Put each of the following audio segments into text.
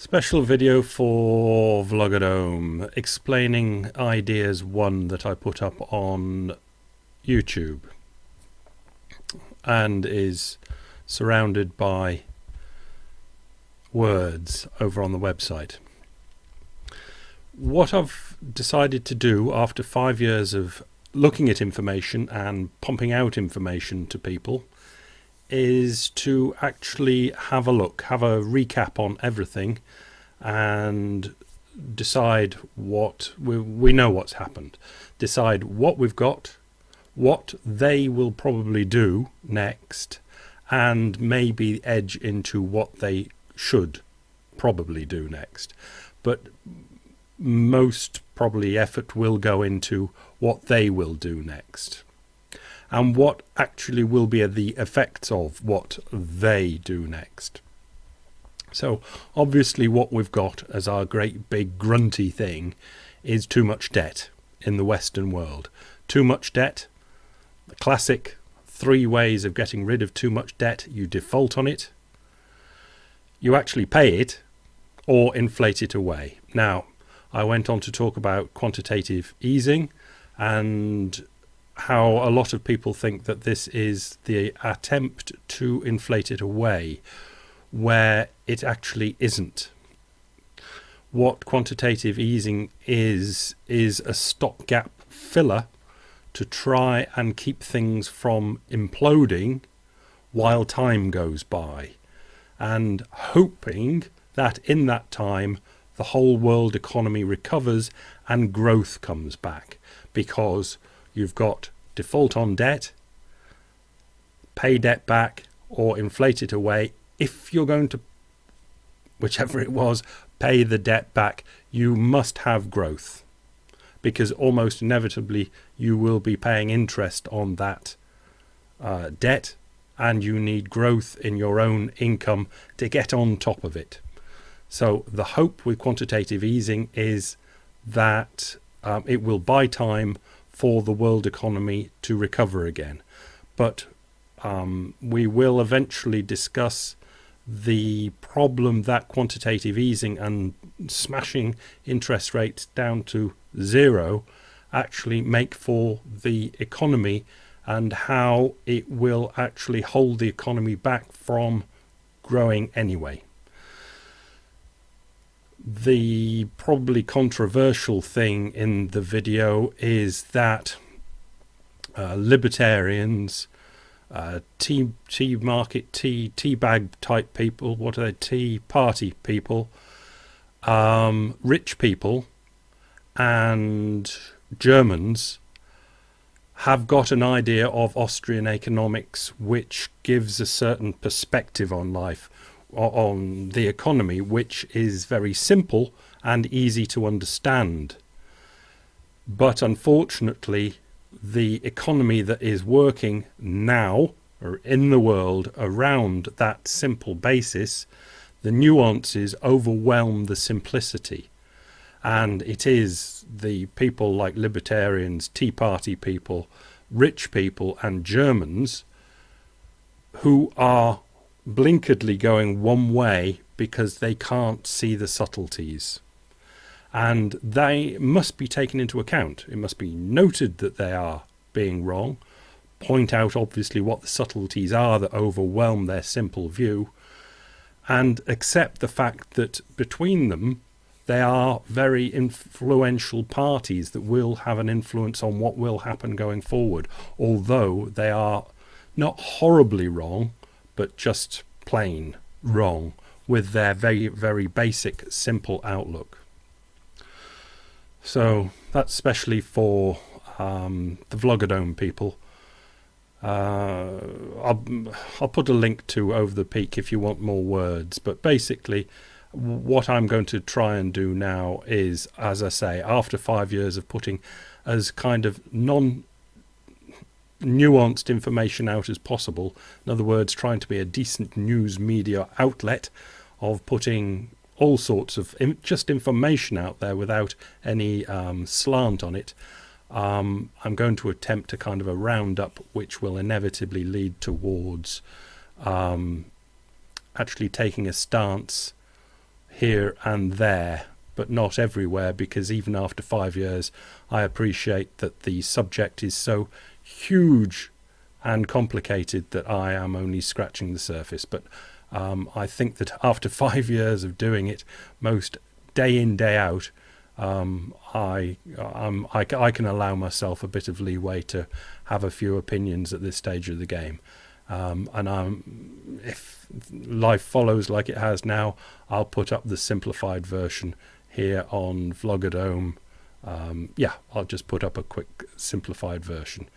Special video for Vlogadome explaining ideas 1 that I put up on YouTube and is surrounded by words over on the website. What I've decided to do after 5 years of looking at information and pumping out information to people is to actually have a look, have a recap on everything and decide what we know what's happened, decide what we've got, what they will probably do next, and maybe edge into what they should probably do next. But most probably effort will go into what they will do next and what actually will be the effects of what they do next. So obviously what we've got as our great big grunty thing is too much debt in the Western world. Too much debt, the classic 3 ways of getting rid of too much debt: you default on it, you actually pay it, or inflate it away. Now, I went on to talk about quantitative easing and how a lot of people think that this is the attempt to inflate it away, where it actually isn't. What quantitative easing is a stopgap filler to try and keep things from imploding while time goes by, and hoping that in that time the whole world economy recovers and growth comes back, because you've got default on debt, pay debt back, or inflate it away. If you're going to, whichever it was, pay the debt back, you must have growth, because almost inevitably you will be paying interest on that debt, and you need growth in your own income to get on top of it. So the hope with quantitative easing is that it will buy time for the world economy to recover again. But we will eventually discuss the problem that quantitative easing and smashing interest rates down to 0 actually make for the economy, and how it will actually hold the economy back from growing anyway. The probably controversial thing in the video is that libertarians, tea bag type people, what are they, tea party people, rich people and Germans have got an idea of Austrian economics which gives a certain perspective on life, on the economy, which is very simple and easy to understand. But unfortunately, the economy that is working now or in the world around that simple basis, the nuances overwhelm the simplicity. And it is the people like libertarians, Tea Party people, rich people and Germans who are blinkeredly going one way because they can't see the subtleties, and they must be taken into account. It must be noted that they are being wrong, point out obviously what the subtleties are that overwhelm their simple view, and accept the fact that between them they are very influential parties that will have an influence on what will happen going forward, although they are not horribly wrong, but just plain wrong with their very, very basic, simple outlook. So that's especially for the Vlogadome people. I'll put a link to Over the Peak if you want more words, but basically what I'm going to try and do now is, as I say, after 5 years of putting as kind of nuanced information out as possible, in other words, trying to be a decent news media outlet of putting all sorts of just information out there without any slant on it, I'm going to attempt to kind of a roundup which will inevitably lead towards actually taking a stance here and there, but not everywhere, because even after 5 years, I appreciate that the subject is so huge and complicated that I am only scratching the surface. But I think that after 5 years of doing it, most day in, day out, I can allow myself a bit of leeway to have a few opinions at this stage of the game. And if life follows like it has now, I'll put up the simplified version here on Vlogadome. Yeah, I'll just put up a quick simplified version.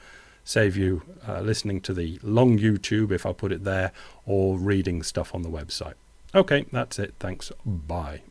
Save you listening to the long YouTube if I put it there, or reading stuff on the website. Okay, that's it. Thanks. Bye.